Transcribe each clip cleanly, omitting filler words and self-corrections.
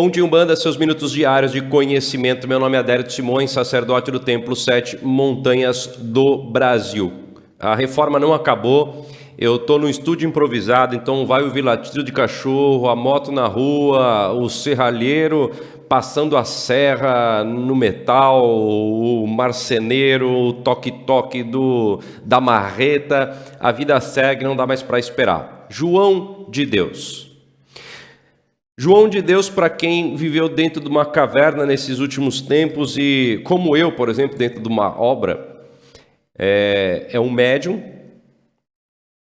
Bom dia, Umbanda, seus minutos diários de conhecimento. Meu nome é Adérito Simões, sacerdote do Templo 7 Montanhas do Brasil. A reforma não acabou, eu estou no estúdio improvisado, então vai ouvir latido de cachorro, a moto na rua, o serralheiro passando a serra no metal, o marceneiro, o toque-toque da marreta. A vida segue, não dá mais para esperar. João de Deus. João de Deus, para quem viveu dentro de uma caverna nesses últimos tempos e, como eu, por exemplo, dentro de uma obra, é um médium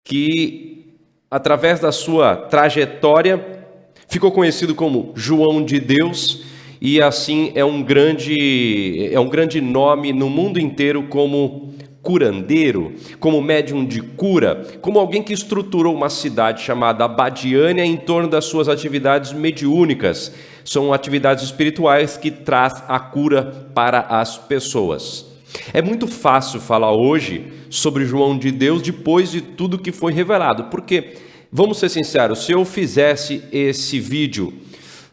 que, através da sua trajetória, ficou conhecido como João de Deus e, assim, é um grande nome no mundo inteiro como curandeiro, como médium de cura, como alguém que estruturou uma cidade chamada Abadiânia em torno das suas atividades mediúnicas. São atividades espirituais que traz a cura para as pessoas. É muito fácil falar hoje sobre João de Deus depois de tudo que foi revelado, porque, vamos ser sinceros, se eu fizesse esse vídeo,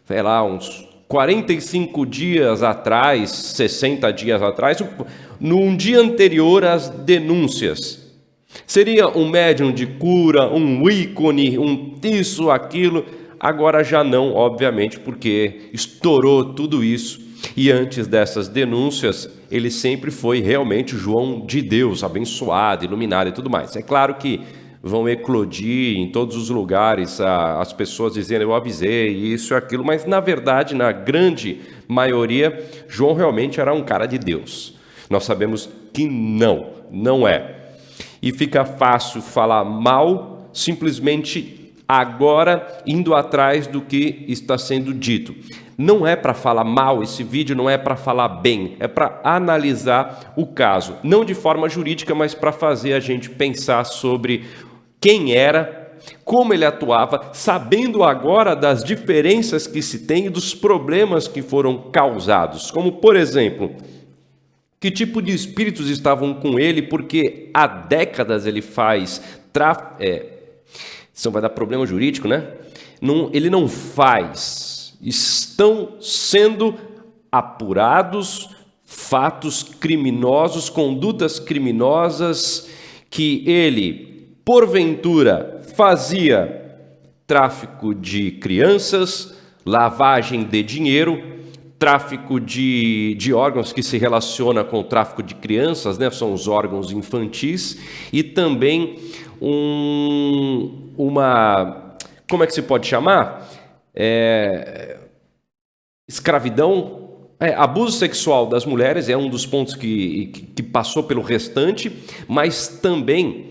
sei lá, uns 45 dias atrás, 60 dias atrás, num dia anterior às denúncias, seria um médium de cura, um ícone, isso, aquilo. Agora já não, obviamente, porque estourou tudo isso. E antes dessas denúncias, ele sempre foi realmente João de Deus, abençoado, iluminado e tudo mais. É claro que vão eclodir em todos os lugares as pessoas dizendo eu avisei, isso e aquilo, mas na verdade, na grande maioria, João realmente era um cara de Deus. Nós sabemos que não é. E fica fácil falar mal, simplesmente agora indo atrás do que está sendo dito. Não é para falar mal, esse vídeo não é para falar bem, é para analisar o caso. Não de forma jurídica, mas para fazer a gente pensar sobre quem era, como ele atuava, sabendo agora das diferenças que se tem e dos problemas que foram causados. Como, por exemplo, que tipo de espíritos estavam com ele, porque há décadas ele faz isso vai dar problema jurídico, né? Ele não faz. Estão sendo apurados fatos criminosos, condutas criminosas que ele, porventura, fazia tráfico de crianças, lavagem de dinheiro, tráfico de órgãos que se relaciona com o tráfico de crianças, né? São os órgãos infantis, e também como é que se pode chamar? Escravidão, abuso sexual das mulheres é um dos pontos que passou pelo restante, mas também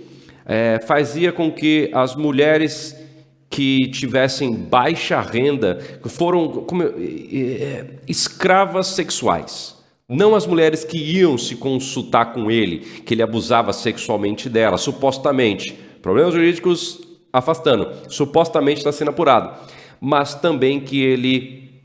fazia com que as mulheres que tivessem baixa renda foram escravas sexuais. Não as mulheres que iam se consultar com ele, que ele abusava sexualmente delas, supostamente. Problemas jurídicos afastando, supostamente está sendo apurado. Mas também que ele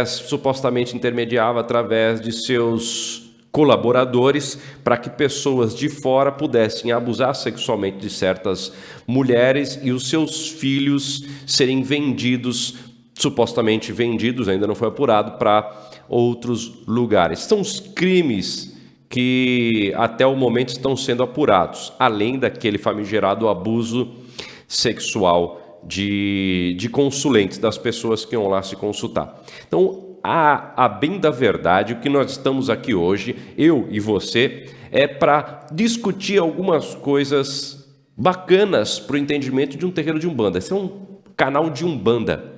supostamente intermediava através de seus colaboradores para que pessoas de fora pudessem abusar sexualmente de certas mulheres e os seus filhos serem vendidos, supostamente vendidos, ainda não foi apurado, para outros lugares. São os crimes que até o momento estão sendo apurados, além daquele famigerado abuso sexual de consulentes, das pessoas que iam lá se consultar. Então, a bem da verdade, o que nós estamos aqui hoje, eu e você, é para discutir algumas coisas bacanas para o entendimento de um terreiro de Umbanda. Esse é um canal de Umbanda,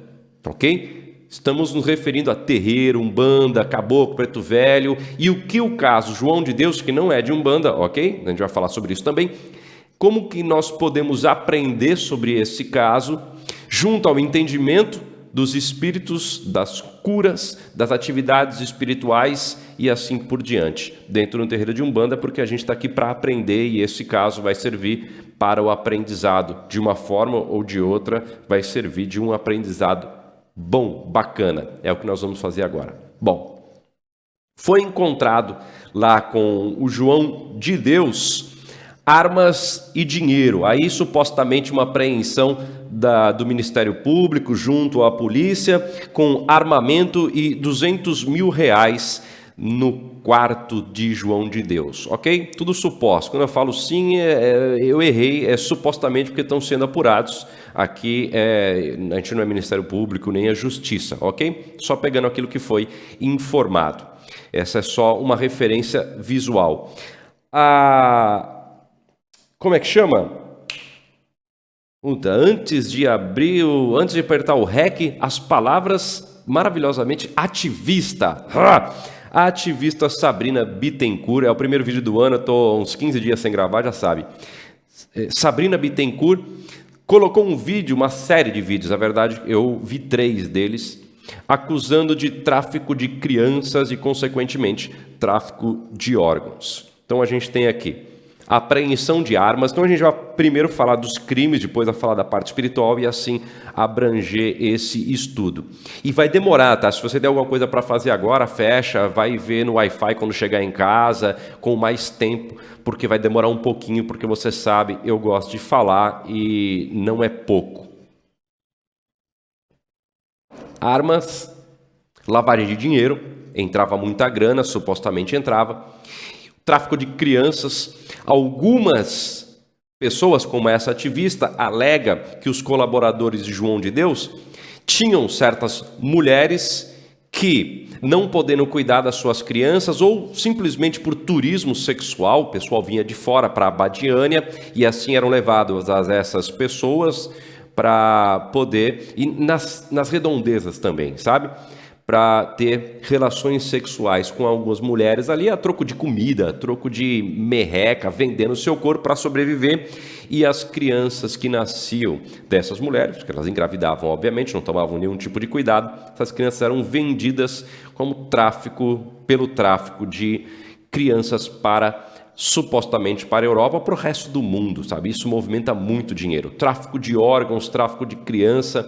ok? Estamos nos referindo a terreiro, Umbanda, caboclo, preto velho, e o que o caso João de Deus, que não é de Umbanda, ok? A gente vai falar sobre isso também. Como que nós podemos aprender sobre esse caso, junto ao entendimento dos espíritos, das curas, das atividades espirituais e assim por diante, dentro do terreiro de Umbanda, porque a gente está aqui para aprender e esse caso vai servir para o aprendizado, de uma forma ou de outra, vai servir de um aprendizado bom, bacana, é o que nós vamos fazer agora. Bom, foi encontrado lá com o João de Deus armas e dinheiro. Aí, supostamente, uma apreensão do Ministério Público junto à polícia com armamento e R$200 mil no quarto de João de Deus, ok? Tudo suposto. Quando eu falo sim, eu errei, é supostamente porque estão sendo apurados. Aqui a gente não é Ministério Público nem a Justiça, ok? Só pegando aquilo que foi informado. Essa é só uma referência visual. Como é que chama? Antes de apertar o REC, as palavras maravilhosamente ativista. A ativista Sabrina Bittencourt, é o primeiro vídeo do ano, eu estou uns 15 dias sem gravar, já sabe. Sabrina Bittencourt colocou um vídeo, uma série de vídeos, na verdade eu vi 3 deles, acusando de tráfico de crianças e, consequentemente, tráfico de órgãos. Então a gente tem aqui a apreensão de armas. Então a gente vai primeiro falar dos crimes, depois vai falar da parte espiritual e assim abranger esse estudo. E vai demorar, tá? Se você der alguma coisa para fazer agora, fecha, vai ver no Wi-Fi quando chegar em casa, com mais tempo, porque vai demorar um pouquinho, porque você sabe, eu gosto de falar e não é pouco. Armas, lavagem de dinheiro, entrava muita grana, supostamente entrava. Tráfico de crianças. Algumas pessoas, como essa ativista, alega que os colaboradores de João de Deus tinham certas mulheres que, não podendo cuidar das suas crianças, ou simplesmente por turismo sexual, o pessoal vinha de fora para a Abadiânia, e assim eram levados a essas pessoas para poder, e nas redondezas também, sabe? Para ter relações sexuais com algumas mulheres ali a troco de comida, a troco de merreca, vendendo o seu corpo para sobreviver. E as crianças que nasciam dessas mulheres, porque elas engravidavam, obviamente, não tomavam nenhum tipo de cuidado, essas crianças eram vendidas pelo tráfico de crianças supostamente para a Europa, para o resto do mundo, sabe? Isso movimenta muito dinheiro. Tráfico de órgãos, tráfico de crianças,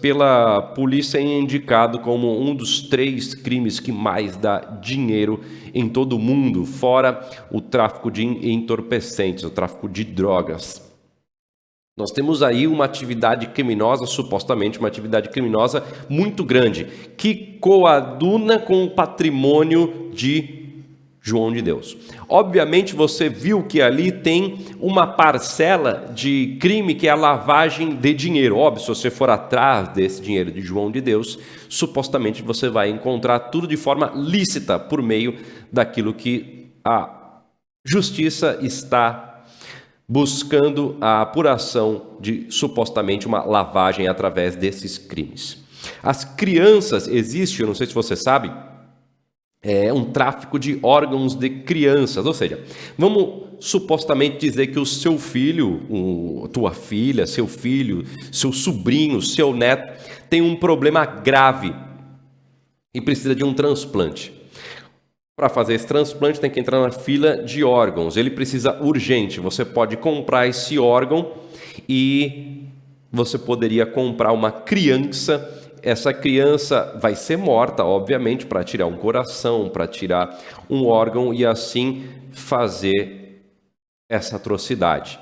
pela polícia é indicado como um dos 3 crimes que mais dá dinheiro em todo o mundo, fora o tráfico de entorpecentes, o tráfico de drogas. Nós temos aí uma atividade criminosa, supostamente uma atividade criminosa muito grande, que coaduna com o patrimônio de João de Deus. Obviamente você viu que ali tem uma parcela de crime que é a lavagem de dinheiro. Óbvio, se você for atrás desse dinheiro de João de Deus, supostamente você vai encontrar tudo de forma lícita por meio daquilo que a justiça está buscando a apuração de supostamente uma lavagem através desses crimes. As crianças existem, eu não sei se você sabe, é um tráfico de órgãos de crianças, ou seja, vamos supostamente dizer que o seu filho, tua filha, seu filho, seu sobrinho, seu neto tem um problema grave e precisa de um transplante. Para fazer esse transplante tem que entrar na fila de órgãos, ele precisa urgente, você pode comprar esse órgão e você poderia comprar uma criança. Essa criança vai ser morta, obviamente, para tirar um coração, para tirar um órgão e assim fazer essa atrocidade.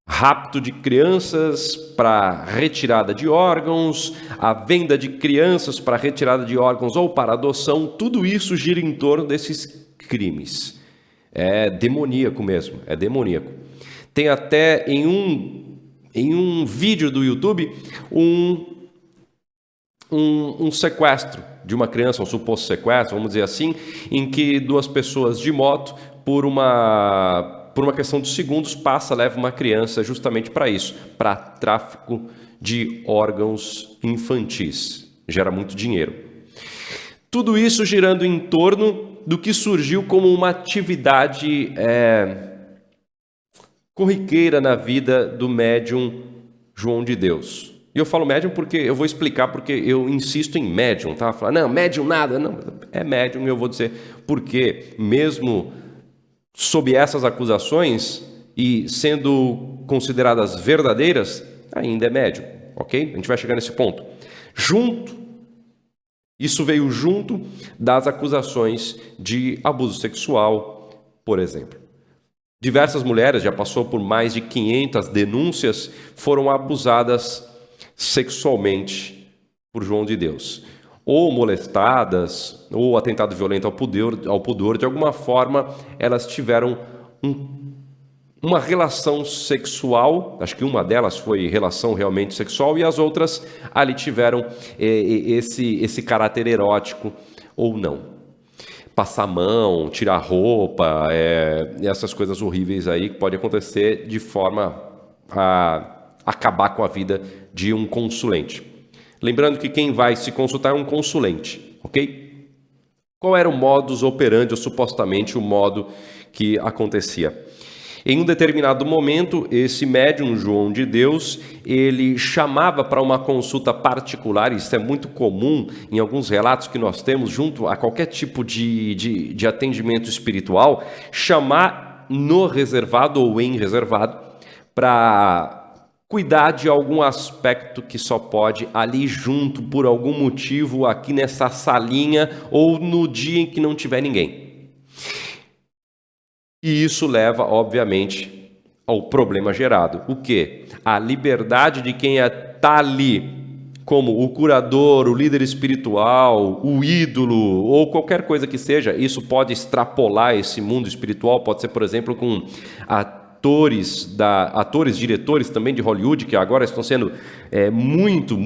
Rapto de crianças para retirada de órgãos, a venda de crianças para retirada de órgãos ou para adoção, tudo isso gira em torno desses crimes. É demoníaco mesmo, é demoníaco. Tem até em um vídeo do YouTube um sequestro de uma criança, um suposto sequestro, vamos dizer assim, em que 2 pessoas de moto, por uma questão de segundos, leva uma criança justamente para isso, para tráfico de órgãos infantis. Gera muito dinheiro. Tudo isso girando em torno do que surgiu como uma atividade corriqueira na vida do médium João de Deus. E eu falo médium porque eu vou explicar porque eu insisto em médium, tá? Falar, não, médium nada, não, é médium e eu vou dizer porque mesmo sob essas acusações e sendo consideradas verdadeiras, ainda é médium, ok? A gente vai chegar nesse ponto. Isso veio junto das acusações de abuso sexual, por exemplo. Diversas mulheres, já passou por mais de 500 denúncias, foram abusadas sexualmente por João de Deus. Ou molestadas, ou atentado violento ao pudor, de alguma forma elas tiveram uma relação sexual, acho que uma delas foi relação realmente sexual, e as outras ali tiveram esse caráter erótico ou não. Passar a mão, tirar roupa, essas coisas horríveis aí que pode acontecer de forma a acabar com a vida de um consulente. Lembrando que quem vai se consultar é um consulente, ok? Qual era o modus operandi, ou supostamente o modo que acontecia? Em um determinado momento, esse médium João de Deus, ele chamava para uma consulta particular, isso é muito comum em alguns relatos que nós temos, junto a qualquer tipo de atendimento espiritual, chamar no reservado ou em reservado para cuidar de algum aspecto que só pode ali junto, por algum motivo, aqui nessa salinha ou no dia em que não tiver ninguém. E isso leva, obviamente, ao problema gerado. O quê? A liberdade de quem está ali, como o curador, o líder espiritual, o ídolo, ou qualquer coisa que seja. Isso pode extrapolar esse mundo espiritual, pode ser, por exemplo, com atores, diretores também de Hollywood, que agora estão sendo muito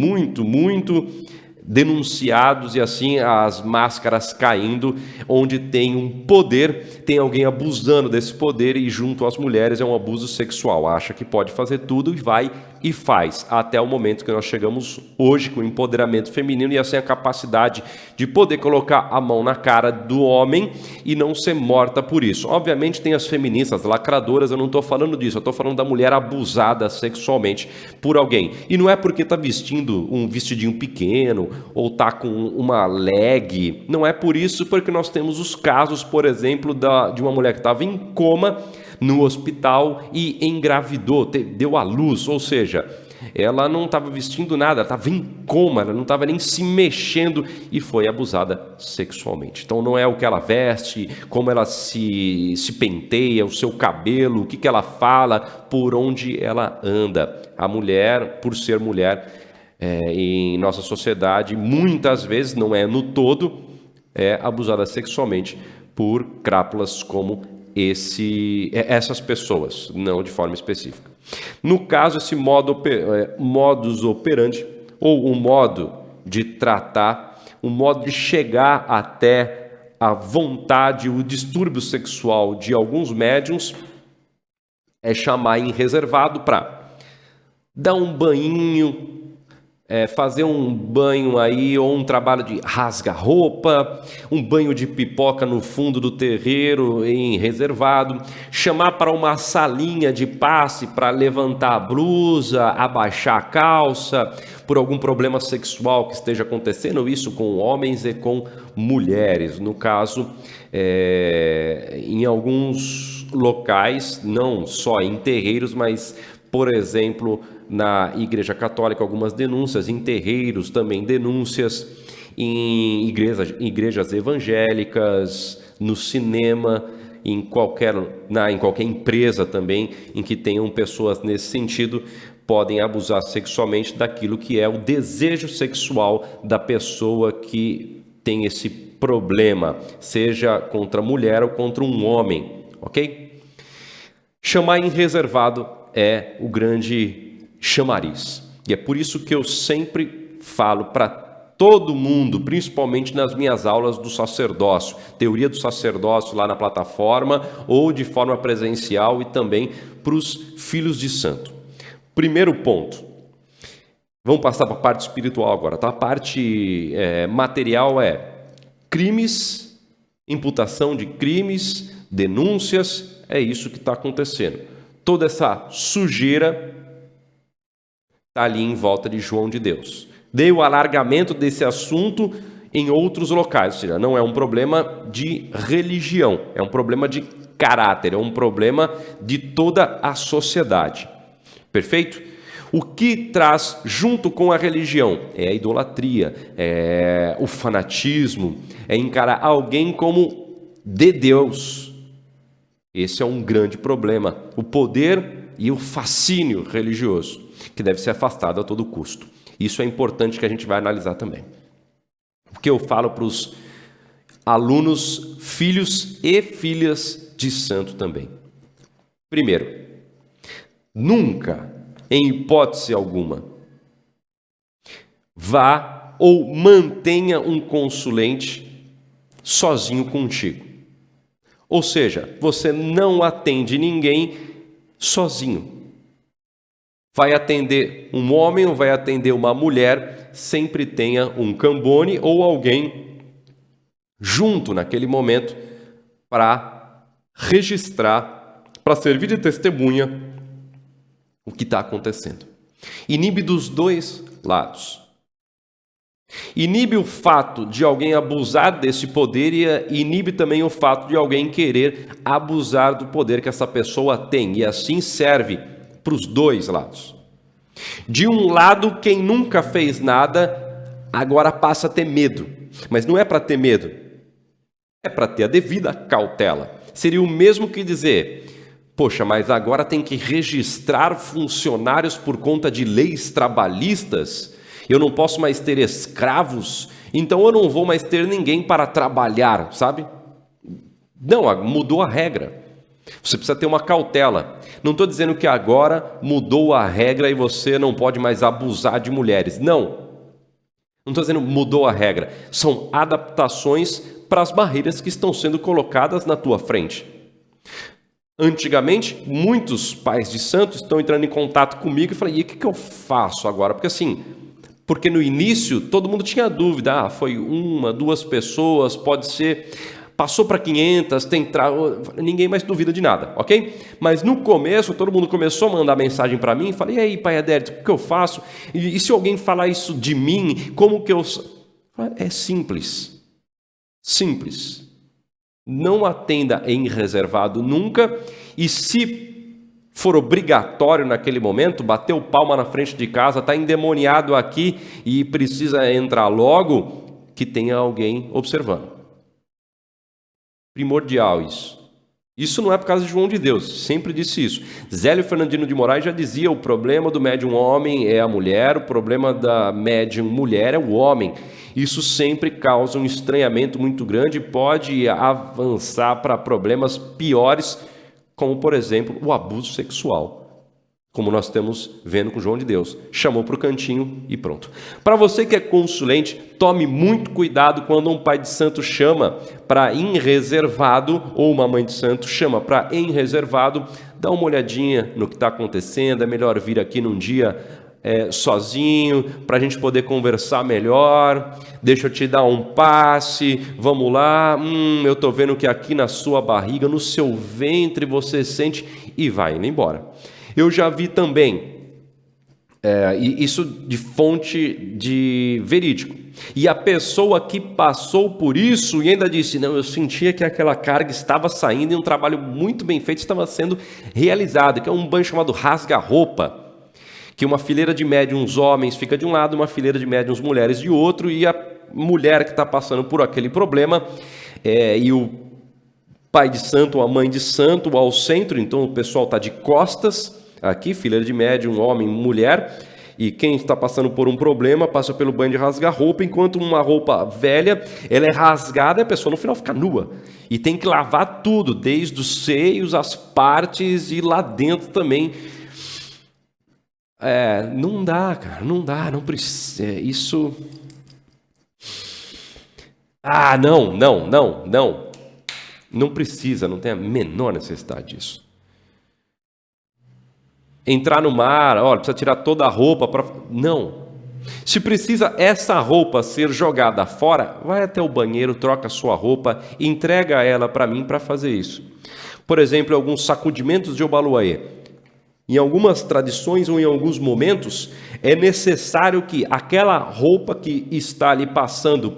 denunciados, e assim as máscaras caindo, onde tem um poder, tem alguém abusando desse poder, e junto às mulheres é um abuso sexual, acha que pode fazer tudo e vai e faz, até o momento que nós chegamos hoje com o empoderamento feminino e assim a capacidade de poder colocar a mão na cara do homem e não ser morta por isso. Obviamente tem as feministas lacradoras, eu não estou falando disso, eu estou falando da mulher abusada sexualmente por alguém, e não é porque está vestindo um vestidinho pequeno ou está com uma leg, não é por isso, porque nós temos os casos, por exemplo, de uma mulher que estava em coma no hospital e engravidou, deu à luz, ou seja, ela não estava vestindo nada, ela estava em coma, ela não estava nem se mexendo e foi abusada sexualmente. Então não é o que ela veste, como ela se penteia, o seu cabelo, o que ela fala, por onde ela anda. A mulher, por ser mulher, em nossa sociedade, muitas vezes, não é no todo, é abusada sexualmente por crápulas como essas pessoas, não de forma específica. No caso, esse modus operandi, ou um modo de tratar, um modo de chegar até a vontade, o distúrbio sexual de alguns médiuns, é chamar em reservado para dar um banhinho, fazer um banho aí, ou um trabalho de rasga-roupa, um banho de pipoca no fundo do terreiro em reservado, chamar para uma salinha de passe para levantar a blusa, abaixar a calça, por algum problema sexual que esteja acontecendo, isso com homens e com mulheres. No caso, em alguns locais, não só em terreiros, mas, por exemplo, na Igreja Católica, algumas denúncias, em terreiros também denúncias, em igrejas evangélicas, no cinema, em qualquer empresa também, em que tenham pessoas nesse sentido, podem abusar sexualmente daquilo que é o desejo sexual da pessoa que tem esse problema, seja contra a mulher ou contra um homem, ok? Chamar em reservado é o grande chamariz. E é por isso que eu sempre falo para todo mundo, principalmente nas minhas aulas do sacerdócio, teoria do sacerdócio lá na plataforma, ou de forma presencial, e também para os filhos de santo. Primeiro ponto. Vamos passar para a parte espiritual agora, tá? A parte material é crimes, imputação de crimes, denúncias, é isso que está acontecendo. Toda essa sujeira está ali em volta de João de Deus. Dei o alargamento desse assunto em outros locais, ou seja, não é um problema de religião, é um problema de caráter, é um problema de toda a sociedade. Perfeito? O que traz junto com a religião é a idolatria, é o fanatismo, é encarar alguém como de Deus. Esse é um grande problema. O poder e o fascínio religioso, que deve ser afastado a todo custo. Isso é importante que a gente vai analisar também. O que eu falo para os alunos, filhos e filhas de santo também. Primeiro, nunca, em hipótese alguma, vá ou mantenha um consulente sozinho contigo. Ou seja, você não atende ninguém sozinho. Vai atender um homem ou vai atender uma mulher, sempre tenha um cambone ou alguém junto naquele momento para registrar, para servir de testemunha o que está acontecendo. Inibe dos dois lados. Inibe o fato de alguém abusar desse poder e inibe também o fato de alguém querer abusar do poder que essa pessoa tem. E assim serve para os dois lados. De um lado, quem nunca fez nada, agora passa a ter medo. Mas não é para ter medo, é para ter a devida cautela. Seria o mesmo que dizer: poxa, mas agora tem que registrar funcionários por conta de leis trabalhistas? Eu não posso mais ter escravos, então eu não vou mais ter ninguém para trabalhar, sabe? Não, mudou a regra. Você precisa ter uma cautela. Não estou dizendo que agora mudou a regra e você não pode mais abusar de mulheres. Não. Não estou dizendo mudou a regra. São adaptações para as barreiras que estão sendo colocadas na tua frente. Antigamente, muitos pais de santos estão entrando em contato comigo e falam: e o que eu faço agora? Porque no início todo mundo tinha dúvida, foi 1, 2 pessoas, pode ser, passou para 500, ninguém mais duvida de nada, ok? Mas no começo todo mundo começou a mandar mensagem para mim, falei: e aí, pai Adérito, o que eu faço? E se alguém falar isso de mim, como que eu... É simples, não atenda em reservado nunca, e se for obrigatório naquele momento, bateu palma na frente de casa, está endemoniado aqui e precisa entrar logo, que tenha alguém observando. Primordial isso. Isso não é por causa de João de Deus, sempre disse isso. Zélio Fernandino de Moraes já dizia: o problema do médium homem é a mulher, o problema da médium mulher é o homem. Isso sempre causa um estranhamento muito grande e pode avançar para problemas piores, como, por exemplo, o abuso sexual, como nós estamos vendo com João de Deus. Chamou para o cantinho e pronto. Para você que é consulente, tome muito cuidado quando um pai de santo chama para em reservado, ou uma mãe de santo chama para em reservado. Dá uma olhadinha no que está acontecendo, é melhor vir aqui num dia sozinho, para a gente poder conversar melhor. Deixa eu te dar um passe, vamos lá. Eu estou vendo que aqui na sua barriga, no seu ventre, você sente, e vai indo embora. Eu já vi também, isso de fonte de verídico, e a pessoa que passou por isso e ainda disse: não, eu sentia que aquela carga estava saindo e um trabalho muito bem feito estava sendo realizado, que é um banho chamado rasga-roupa, que uma fileira de médiuns homens fica de um lado, uma fileira de médiuns mulheres de outro, e a mulher que está passando por aquele problema, e o pai de santo ou a mãe de santo ao centro, então o pessoal está de costas, aqui, fileira de médium, homem, mulher, e quem está passando por um problema passa pelo banho de rasgar roupa, enquanto uma roupa velha, ela é rasgada e a pessoa no final fica nua. E tem que lavar tudo, desde os seios, as partes e lá dentro também. Não dá, cara, não dá, não precisa, isso... Não precisa, não tem a menor necessidade disso. Entrar no mar, precisa tirar toda a roupa para... Não. Se precisa essa roupa ser jogada fora, vai até o banheiro, troca a sua roupa, entrega ela para mim para fazer isso. Por exemplo, alguns sacudimentos de Obaluayê. Em algumas tradições ou em alguns momentos, é necessário que aquela roupa que está ali passando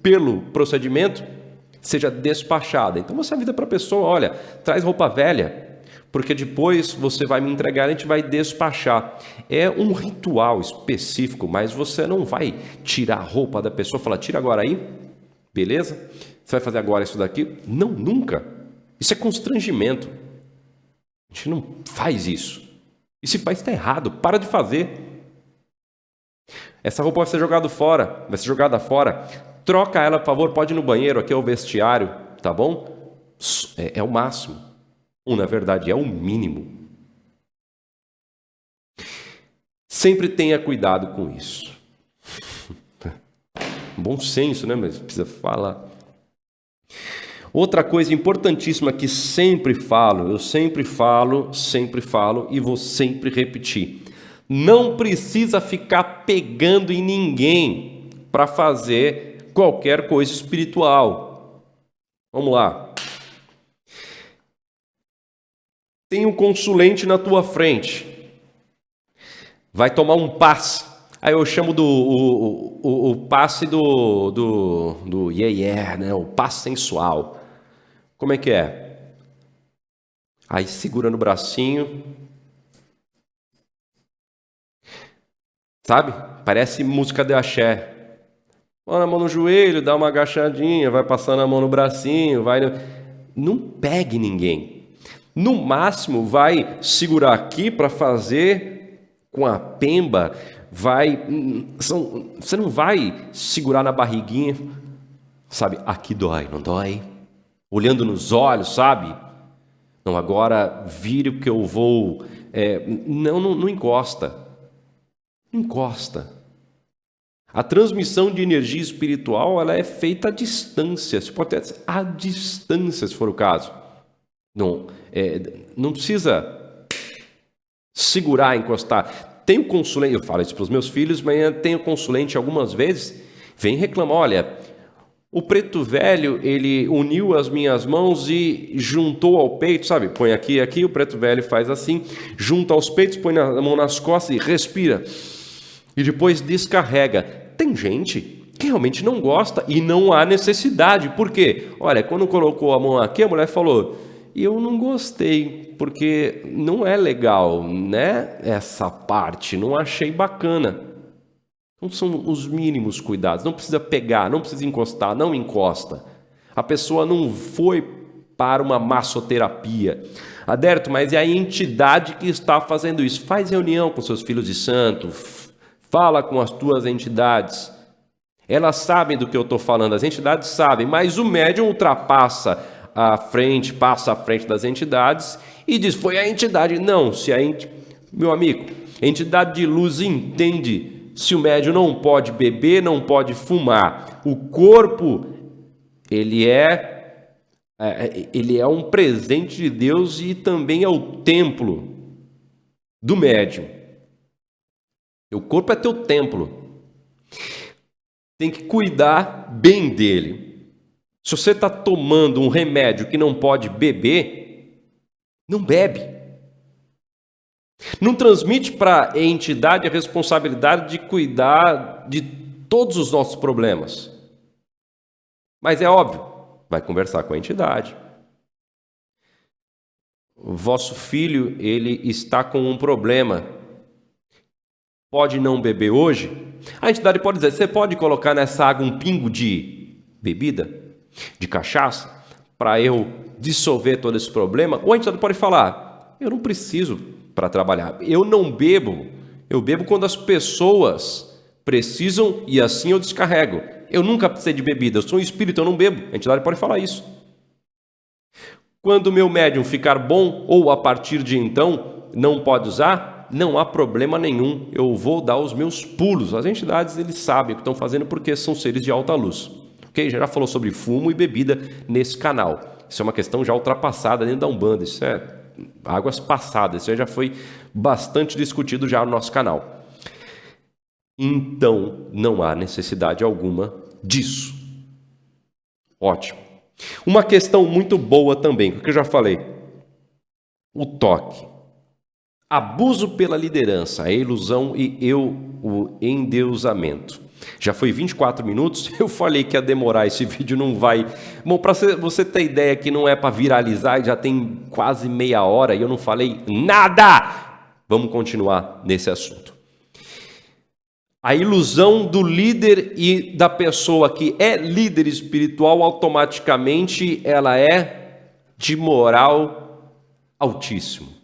pelo procedimento seja despachada. Então você avisa para a pessoa: olha, traz roupa velha, porque depois você vai me entregar e a gente vai despachar. É um ritual específico, mas você não vai tirar a roupa da pessoa e falar: tira agora aí, beleza? Você vai fazer agora isso daqui? Não, nunca. Isso é constrangimento. A gente não faz isso. E se faz, está errado. Para de fazer. Essa roupa vai ser jogada fora. Troca ela, por favor. Pode ir no banheiro. Aqui é o vestiário. Tá bom? É o máximo. Ou, na verdade, é o mínimo. Sempre tenha cuidado com isso. Bom senso, né? Mas precisa falar. Outra coisa importantíssima que eu sempre falo e vou sempre repetir. Não precisa ficar pegando em ninguém para fazer qualquer coisa espiritual. Vamos lá. Tem um consulente na tua frente. Vai tomar um passe. Aí eu chamo o passe do né? O passe sensual. Como é que é? Aí segura no bracinho. Sabe? Parece música de axé. Põe a mão no joelho, dá uma agachadinha, vai passando a mão no bracinho, vai... Não pegue ninguém. No máximo, vai segurar aqui para fazer com a pemba, você não vai segurar na barriguinha, sabe? Aqui dói, não dói? Olhando nos olhos, sabe? Não, agora vire porque eu vou... Não encosta. Não encosta. A transmissão de energia espiritual, ela é feita à distância. Você pode até à distância, se for o caso. Não precisa segurar, encostar. Tem o consulente, eu falo isso para os meus filhos, mas tem o consulente algumas vezes, vem reclamar, olha, o preto velho, ele uniu as minhas mãos e juntou ao peito, sabe? Põe aqui, o preto velho faz assim, junta aos peitos, põe a mão nas costas e respira. E depois descarrega. Tem gente que realmente não gosta e não há necessidade. Por quê? Olha, quando colocou a mão aqui, a mulher falou, eu não gostei, porque não é legal, né? Essa parte, não achei bacana. Então são os mínimos cuidados. Não precisa pegar, não precisa encostar, não encosta. A pessoa não foi para uma massoterapia. Adérito, mas é a entidade que está fazendo isso. Faz reunião com seus filhos de santo, fala com as tuas entidades. Elas sabem do que eu estou falando, as entidades sabem, mas o médium ultrapassa passa à frente das entidades e diz, foi a entidade. Não, meu amigo, a entidade de luz entende se o médium não pode beber, não pode fumar. O corpo, ele é um presente de Deus e também é o templo do médium. O corpo é teu templo. Tem que cuidar bem dele. Se você está tomando um remédio que não pode beber, não bebe. Não transmite para a entidade a responsabilidade de cuidar de todos os nossos problemas. Mas é óbvio, vai conversar com a entidade. O vosso filho, ele está com um problema. Pode não beber hoje? A entidade pode dizer, você pode colocar nessa água um pingo de bebida? De cachaça, para eu dissolver todo esse problema? Ou a entidade pode falar, eu não preciso para trabalhar, eu não bebo, eu bebo quando as pessoas precisam e assim eu descarrego. Eu nunca precisei de bebida, eu sou um espírito, eu não bebo. A entidade pode falar isso. Quando o meu médium ficar bom, ou a partir de então não pode usar, não há problema nenhum, eu vou dar os meus pulos. As entidades, eles sabem o que estão fazendo porque são seres de alta luz. Ok? Já falou sobre fumo e bebida nesse canal. Isso é uma questão já ultrapassada dentro da Umbanda. Isso é águas passadas. Isso já foi bastante discutido já no nosso canal. Então, não há necessidade alguma disso. Ótimo. Uma questão muito boa também, que eu já falei. O toque. Abuso pela liderança, a ilusão e o endeusamento. Já foi 24 minutos, eu falei que ia demorar, esse vídeo não vai... Bom, para você ter ideia que não é para viralizar, já tem quase meia hora e eu não falei nada! Vamos continuar nesse assunto. A ilusão do líder e da pessoa que é líder espiritual, automaticamente ela é de moral altíssimo.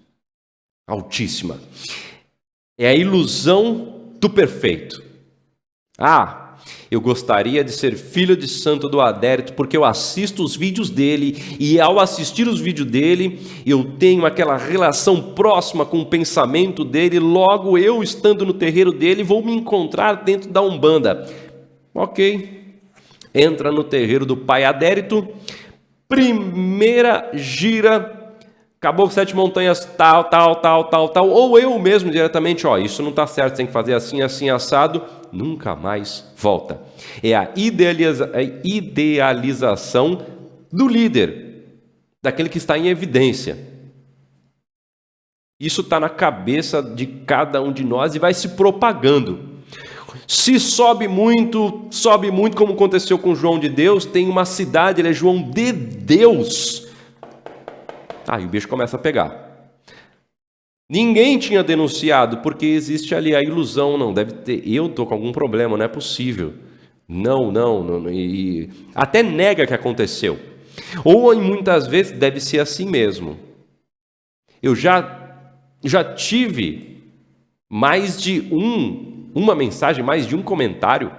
Altíssima. É a ilusão do perfeito. Eu gostaria de ser filho de santo do Adérito, porque eu assisto os vídeos dele, e ao assistir os vídeos dele, eu tenho aquela relação próxima com o pensamento dele, logo eu, estando no terreiro dele, vou me encontrar dentro da Umbanda. Ok, entra no terreiro do pai Adérito, primeira gira, acabou com 7 montanhas, tal, ou eu mesmo diretamente, isso não está certo, tem que fazer assim, assim, assado, nunca mais volta. É a idealização do líder, daquele que está em evidência. Isso está na cabeça de cada um de nós e vai se propagando. Se sobe muito, como aconteceu com João de Deus, tem uma cidade, ele é João de Deus. E o bicho começa a pegar. Ninguém tinha denunciado, porque existe ali a ilusão, não, deve ter, eu estou com algum problema, não é possível. Não, e até nega que aconteceu. Ou muitas vezes deve ser assim mesmo. Eu já tive mais de uma mensagem, mais de um comentário,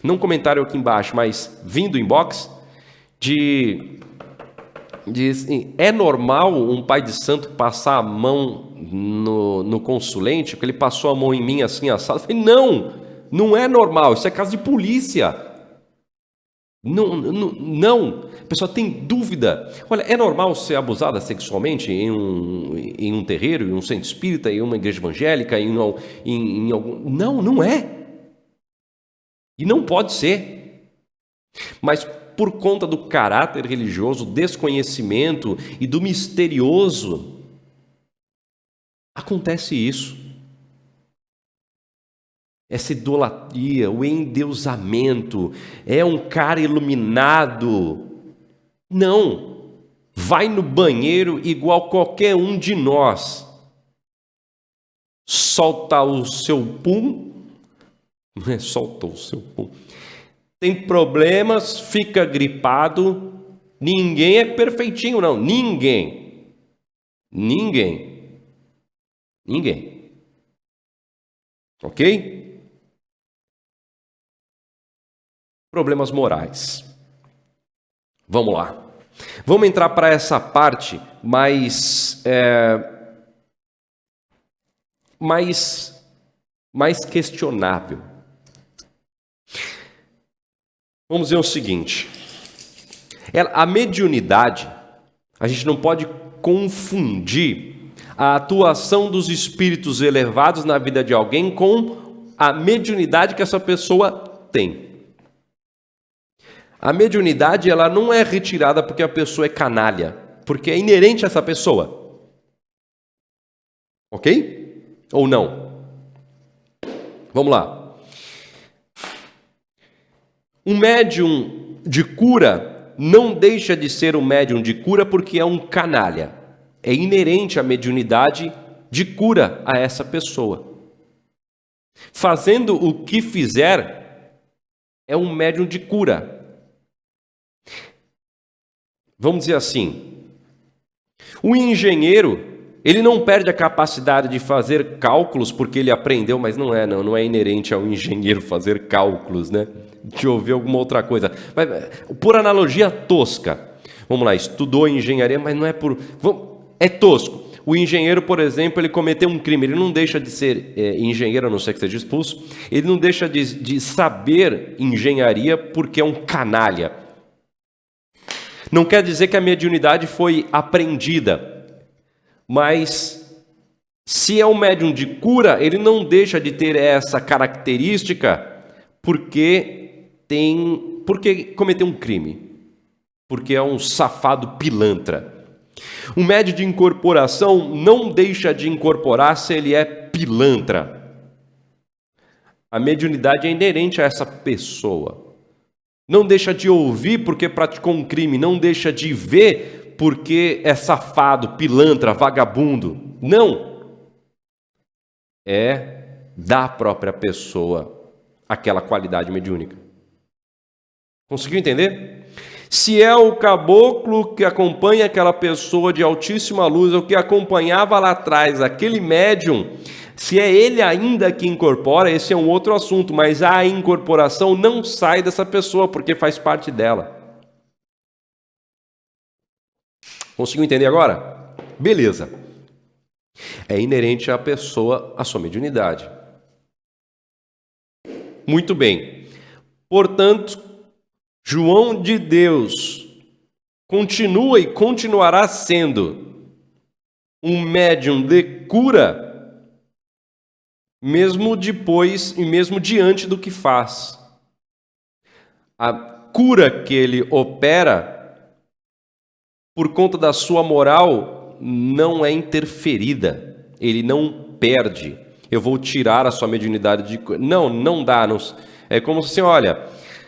não comentário aqui embaixo, mas vindo inbox, diz assim, é normal um pai de santo passar a mão no consulente, porque ele passou a mão em mim assim, assado? Eu falei, não é normal, isso é caso de polícia. Não. A pessoa tem dúvida. Olha, é normal ser abusada sexualmente em um terreiro, em um centro espírita, em uma igreja evangélica, em algum... Não é. E não pode ser. Mas por conta do caráter religioso, desconhecimento e do misterioso, acontece isso. Essa idolatria, o endeusamento, é um cara iluminado. Não, vai no banheiro igual qualquer um de nós. Solta o seu pum, solta o seu pum. Tem problemas, fica gripado. Ninguém é perfeitinho, não. Ninguém. Ok? Problemas morais. Vamos lá. Vamos entrar para essa parte mais questionável. Vamos dizer o seguinte. A mediunidade, a gente não pode confundir a atuação dos espíritos elevados na vida de alguém com a mediunidade que essa pessoa tem. A mediunidade, ela não é retirada porque a pessoa é canalha, porque é inerente a essa pessoa. Ok? Ou não? Vamos lá. Um médium de cura não deixa de ser um médium de cura porque é um canalha. É inerente à mediunidade de cura a essa pessoa. Fazendo o que fizer, é um médium de cura. Vamos dizer assim, o engenheiro, ele não perde a capacidade de fazer cálculos porque ele aprendeu, mas não é inerente ao engenheiro fazer cálculos, né? Deixa eu ver alguma outra coisa. Mas, por analogia tosca, vamos lá, estudou engenharia, mas não é por... É tosco. O engenheiro, por exemplo, ele cometeu um crime, ele não deixa de ser engenheiro, a não ser que seja expulso, ele não deixa de saber engenharia porque é um canalha. Não quer dizer que a mediunidade foi aprendida, mas se é um médium de cura, ele não deixa de ter essa característica porque cometeu um crime, porque é um safado pilantra. Um médium de incorporação não deixa de incorporar se ele é pilantra. A mediunidade é inerente a essa pessoa. Não deixa de ouvir porque praticou um crime, não deixa de ver porque é safado, pilantra, vagabundo. Não. É da própria pessoa aquela qualidade mediúnica. Conseguiu entender? Se é o caboclo que acompanha aquela pessoa de altíssima luz, ou que acompanhava lá atrás aquele médium, se é ele ainda que incorpora, esse é um outro assunto, mas a incorporação não sai dessa pessoa, porque faz parte dela. Conseguiu entender agora? Beleza. É inerente à pessoa a sua mediunidade. Muito bem. Portanto, João de Deus continua e continuará sendo um médium de cura, mesmo depois e mesmo diante do que faz. A cura que ele opera, por conta da sua moral, não é interferida. Ele não perde. Eu vou tirar a sua mediunidade de... Não dá. Não... É como assim, olha,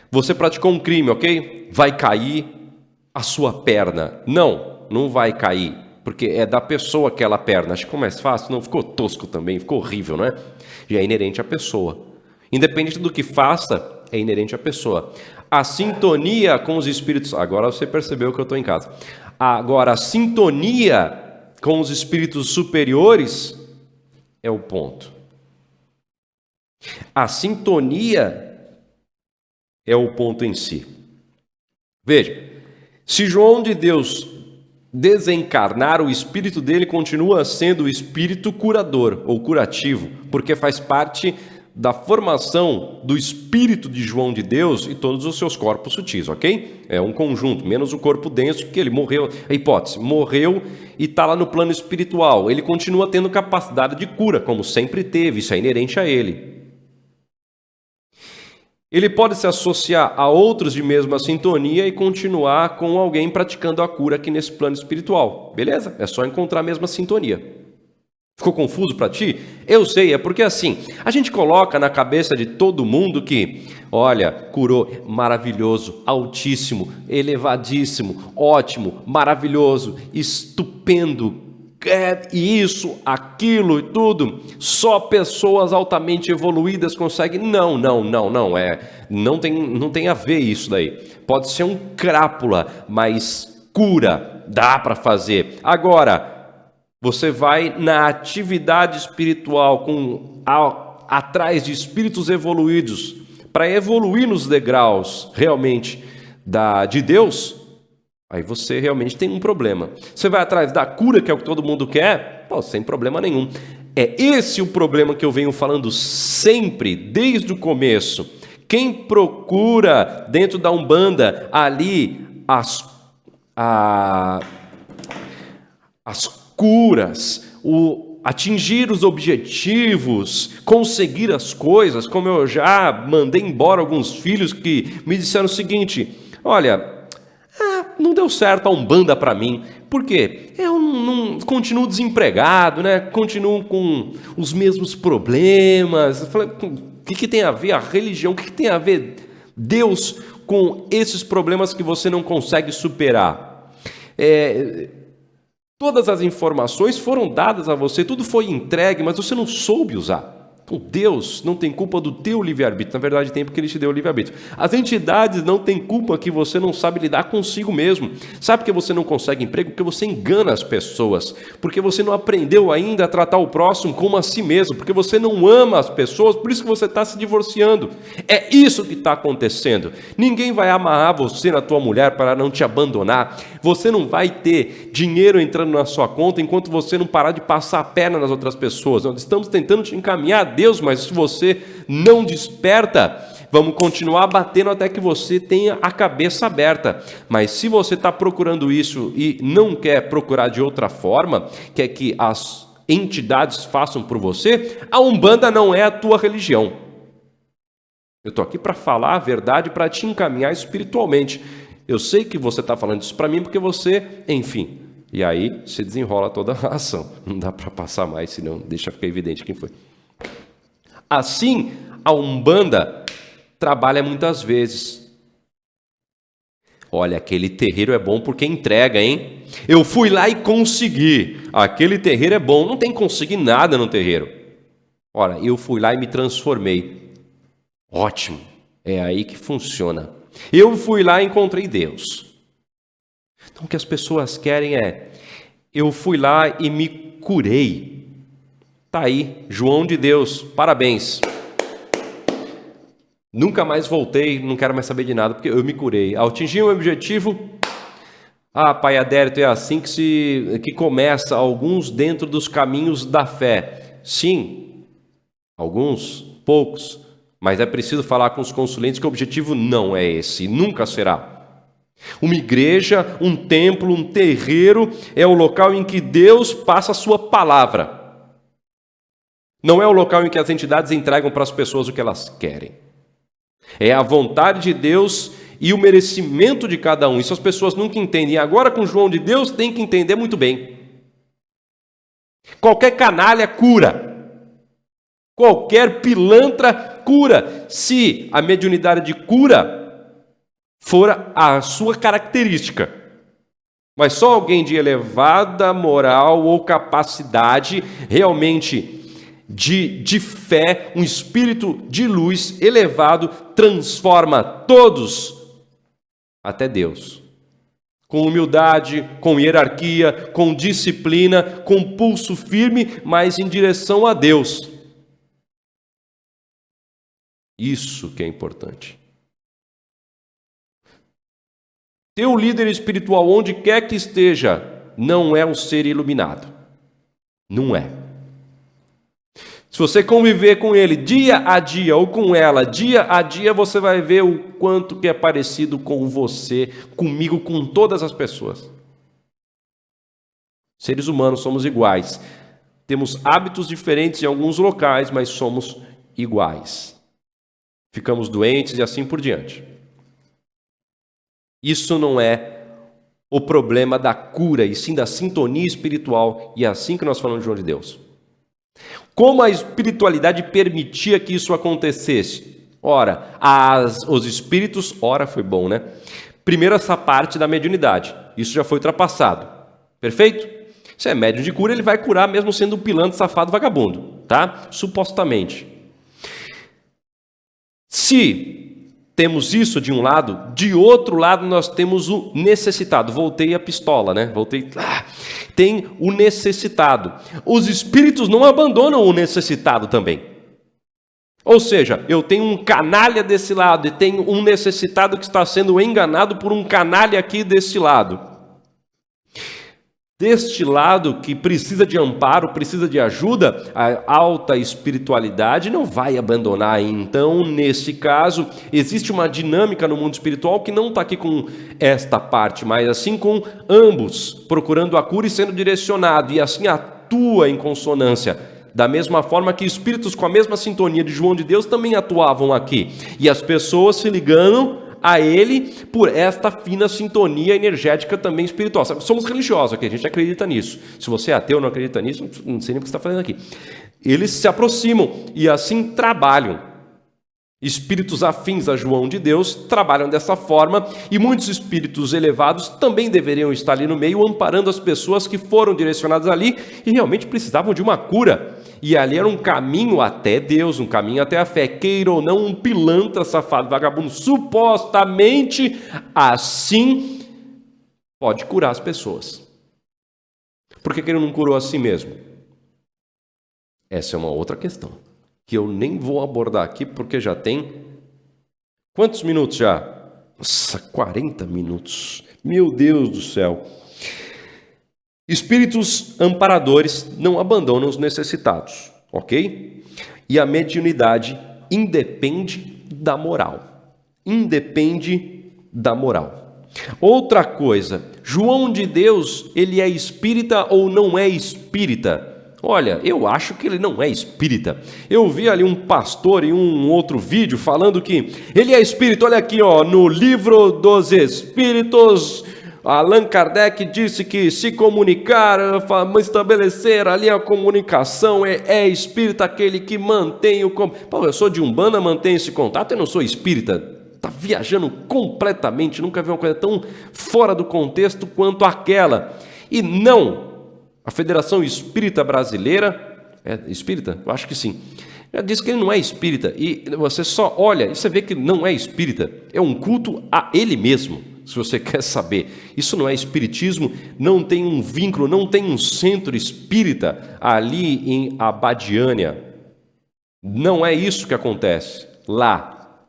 você praticou um crime, ok? Vai cair a sua perna. Não vai cair, porque é da pessoa aquela perna. Acho que ficou mais fácil. Não, ficou tosco também, ficou horrível, não é? Já é inerente à pessoa. Independente do que faça, é inerente à pessoa. A sintonia com os espíritos... Agora você percebeu que eu estou em casa. Agora, a sintonia com os espíritos superiores é o ponto. A sintonia é o ponto em si. Veja, se João de Deus desencarnar, o espírito dele continua sendo o espírito curador ou curativo, porque faz parte da formação do espírito de João de Deus e todos os seus corpos sutis, ok? É um conjunto, menos o corpo denso, que ele morreu, a hipótese, morreu e está lá no plano espiritual. Ele continua tendo capacidade de cura, como sempre teve, isso é inerente a ele. Ele pode se associar a outros de mesma sintonia e continuar com alguém praticando a cura aqui nesse plano espiritual. Beleza? É só encontrar a mesma sintonia. Ficou confuso para ti? Eu sei, é porque assim, a gente coloca na cabeça de todo mundo que, olha, curou, maravilhoso, altíssimo, elevadíssimo, ótimo, maravilhoso, estupendo, isso, aquilo e tudo, só pessoas altamente evoluídas conseguem. Não tem a ver isso daí. Pode ser um crápula, mas cura dá para fazer. Agora, você vai na atividade espiritual atrás de espíritos evoluídos para evoluir nos degraus realmente de Deus. Aí você realmente tem um problema. Você vai atrás da cura, que é o que todo mundo quer, sem problema nenhum. É esse o problema que eu venho falando sempre, desde o começo. Quem procura dentro da Umbanda ali as curas, atingir os objetivos, conseguir as coisas, como eu já mandei embora alguns filhos que me disseram o seguinte: olha, não deu certo a Umbanda para mim. Por quê? Eu não continuo desempregado, né? Continuo com os mesmos problemas. Eu falei, o que tem a ver a religião? O que tem a ver Deus com esses problemas que você não consegue superar? Todas as informações foram dadas a você, tudo foi entregue, mas você não soube usar. Então, Deus não tem culpa do teu livre-arbítrio. Na verdade, tem, porque Ele te deu o livre-arbítrio. As entidades não têm culpa que você não sabe lidar consigo mesmo. Sabe por que você não consegue emprego? Porque você engana as pessoas. Porque você não aprendeu ainda a tratar o próximo como a si mesmo. Porque você não ama as pessoas, por isso que você está se divorciando. É isso que está acontecendo. Ninguém vai amarrar você na tua mulher para não te abandonar. Você não vai ter dinheiro entrando na sua conta enquanto você não parar de passar a perna nas outras pessoas. Nós estamos tentando te encaminhar a Deus, mas se você não desperta, vamos continuar batendo até que você tenha a cabeça aberta. Mas se você está procurando isso e não quer procurar de outra forma, quer que as entidades façam por você, a Umbanda não é a tua religião. Eu estou aqui para falar a verdade, para te encaminhar espiritualmente. Eu sei que você está falando isso para mim porque você, enfim. E aí se desenrola toda a ação. Não dá para passar mais, senão deixa ficar evidente quem foi. Assim, a Umbanda trabalha muitas vezes. Olha, aquele terreiro é bom porque entrega, hein? Eu fui lá e consegui. Aquele terreiro é bom. Não tem que conseguir nada no terreiro. Ora, eu fui lá e me transformei. Ótimo. É aí que funciona. Eu fui lá e encontrei Deus. Então o que as pessoas querem é, eu fui lá e me curei. Tá aí, João de Deus, parabéns. Nunca mais voltei, não quero mais saber de nada, porque eu me curei. Ao atingir o objetivo, Pai Adérito, é assim que começa alguns dentro dos caminhos da fé. Sim, alguns, poucos, mas é preciso falar com os consulentes que o objetivo não é esse, nunca será. Uma igreja, um templo, um terreiro é o local em que Deus passa a sua palavra. Não é o local em que as entidades entregam para as pessoas o que elas querem. É a vontade de Deus e o merecimento de cada um. Isso as pessoas nunca entendem. E agora com João de Deus tem que entender muito bem. Qualquer canalha cura. Qualquer pilantra cura. Se a mediunidade de cura for a sua característica. Mas só alguém de elevada moral ou capacidade realmente de fé, um espírito de luz elevado, transforma todos até Deus. Com humildade, com hierarquia, com disciplina, com pulso firme, mas em direção a Deus. Isso que é importante. Teu líder espiritual, onde quer que esteja, não é um ser iluminado. Não é. Se você conviver com ele dia a dia, ou com ela dia a dia, você vai ver o quanto que é parecido com você, comigo, com todas as pessoas. Seres humanos somos iguais. Temos hábitos diferentes em alguns locais, mas somos iguais. Ficamos doentes e assim por diante. Isso não é o problema da cura, e sim da sintonia espiritual, e é assim que nós falamos de João de Deus. Como a espiritualidade permitia que isso acontecesse? Ora, os espíritos, foi bom, né? Primeiro essa parte da mediunidade, isso já foi ultrapassado, perfeito? Se é médium de cura, ele vai curar mesmo sendo um pilantra, safado, vagabundo, tá? Supostamente. Se temos isso de um lado, de outro lado nós temos o necessitado. Voltei à pistola, né? Tem o necessitado. Os espíritos não abandonam o necessitado também. Ou seja, eu tenho um canalha desse lado e tenho um necessitado que está sendo enganado por um canalha aqui desse lado. Deste lado que precisa de amparo, precisa de ajuda, a alta espiritualidade não vai abandonar. Então, nesse caso, existe uma dinâmica no mundo espiritual que não está aqui com esta parte, mas assim com ambos, procurando a cura e sendo direcionado, e assim atua em consonância. Da mesma forma que espíritos com a mesma sintonia de João de Deus também atuavam aqui. E as pessoas se ligando a ele por esta fina sintonia energética também espiritual. Somos religiosos aqui, a gente acredita nisso. Se você é ateu, não acredita nisso, não sei nem o que você está fazendo aqui. Eles se aproximam e assim trabalham. Espíritos afins a João de Deus trabalham dessa forma, e muitos espíritos elevados também deveriam estar ali no meio, amparando as pessoas que foram direcionadas ali e realmente precisavam de uma cura. E ali era um caminho até Deus, um caminho até a fé, queira ou não, um pilantra, safado, vagabundo, supostamente assim pode curar as pessoas. Por que ele não curou a si mesmo? Essa é uma outra questão, que eu nem vou abordar aqui, porque já tem... Quantos minutos já? Nossa, 40 minutos. Meu Deus do céu. Espíritos amparadores não abandonam os necessitados, ok? E a mediunidade independe da moral. Independe da moral. Outra coisa, João de Deus, ele é espírita ou não é espírita? Olha, eu acho que ele não é espírita. Eu vi ali um pastor em um outro vídeo falando que ele é espírita. Olha aqui, no Livro dos Espíritos, Allan Kardec disse que se comunicar, estabelecer ali a comunicação, é espírita aquele que mantém o... Pô, eu sou de Umbanda, mantenho esse contato, eu não sou espírita. Está viajando completamente, nunca vi uma coisa tão fora do contexto quanto aquela. E não... A Federação Espírita Brasileira, é espírita? Eu acho que sim. Já disse que ele não é espírita. E você só olha e você vê que não é espírita. É um culto a ele mesmo. se você quer saber. Isso não é espiritismo, não tem um vínculo, não tem um centro espírita ali em Abadiânia. Não é isso que acontece lá.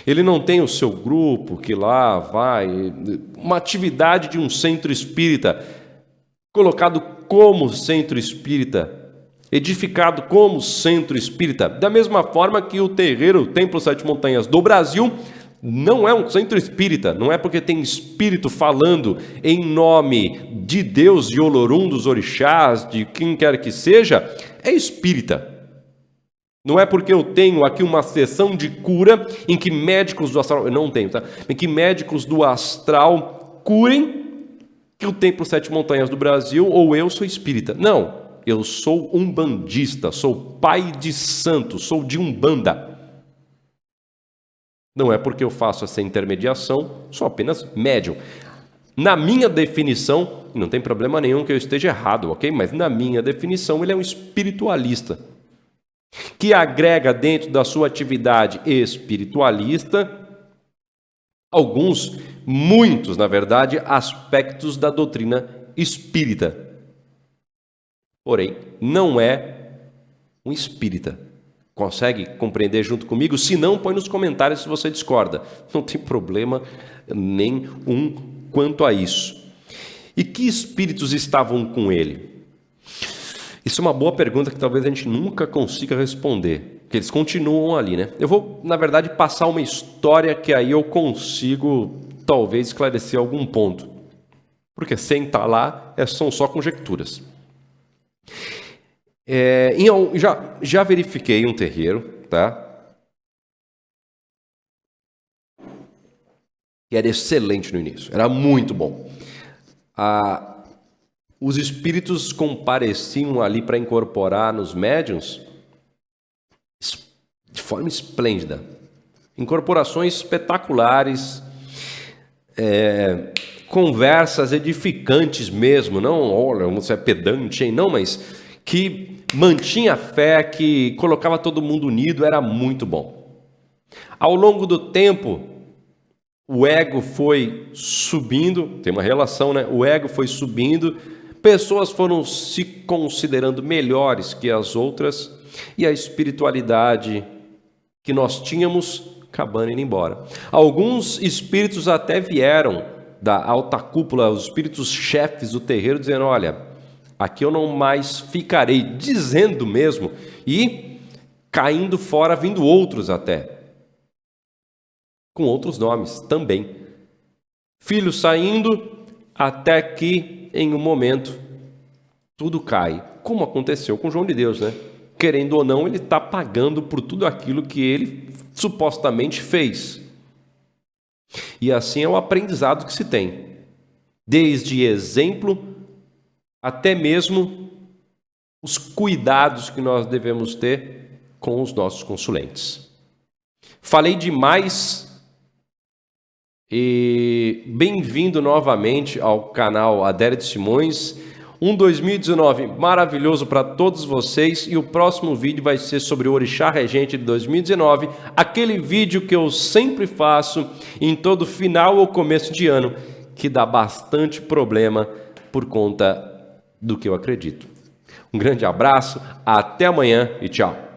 Ele não tem o seu grupo que lá vai, uma atividade de um centro espírita, colocado como centro espírita, edificado como centro espírita, da mesma forma que o terreiro, o Templo Sete Montanhas do Brasil, não é um centro espírita, não é porque tem espírito falando em nome de Deus, de Olorum, dos orixás, de quem quer que seja, é espírita. Não é porque eu tenho aqui uma sessão de cura em que médicos do astral, eu não tenho, tá? Em que médicos do astral curem, que o Templo Sete Montanhas do Brasil ou eu sou espírita. Não, eu sou umbandista, sou pai de santo, sou de Umbanda. Não é porque eu faço essa intermediação, sou apenas médium. Na minha definição, não tem problema nenhum que eu esteja errado, ok? Mas na minha definição, ele é um espiritualista, que agrega dentro da sua atividade espiritualista muitos, na verdade, aspectos da doutrina espírita. Porém, não é um espírita. Consegue compreender junto comigo? Se não, põe nos comentários se você discorda. Não tem problema nenhum quanto a isso. E que espíritos estavam com ele? Isso é uma boa pergunta que talvez a gente nunca consiga responder, porque eles continuam ali, né? Eu vou, na verdade, passar uma história que aí eu consigo, talvez, esclarecer algum ponto. Porque sem estar lá, são só conjecturas. Já verifiquei um terreiro, tá? E era excelente no início, era muito bom. Os espíritos compareciam ali para incorporar nos médiuns de forma esplêndida. Incorporações espetaculares, conversas edificantes mesmo, não, olha, você é pedante, hein? Não, mas que mantinha a fé, que colocava todo mundo unido, era muito bom. Ao longo do tempo, o ego foi subindo, tem uma relação, né? O ego foi subindo, pessoas foram se considerando melhores que as outras e a espiritualidade que nós tínhamos acabando indo embora. Alguns espíritos até vieram da alta cúpula, os espíritos chefes do terreiro, dizendo, olha, aqui eu não mais ficarei, dizendo mesmo, e caindo fora, vindo outros até, com outros nomes também. Filhos saindo, até que em um momento tudo cai, como aconteceu com João de Deus, né? Querendo ou não, ele está pagando por tudo aquilo que ele supostamente fez. E assim é o aprendizado que se tem, desde exemplo até mesmo os cuidados que nós devemos ter com os nossos consulentes. Falei demais e bem-vindo novamente ao canal Adélio de Simões. 2019 maravilhoso para todos vocês, e o próximo vídeo vai ser sobre o Orixá Regente de 2019, aquele vídeo que eu sempre faço em todo final ou começo de ano, que dá bastante problema por conta do que eu acredito. Um grande abraço, até amanhã e tchau!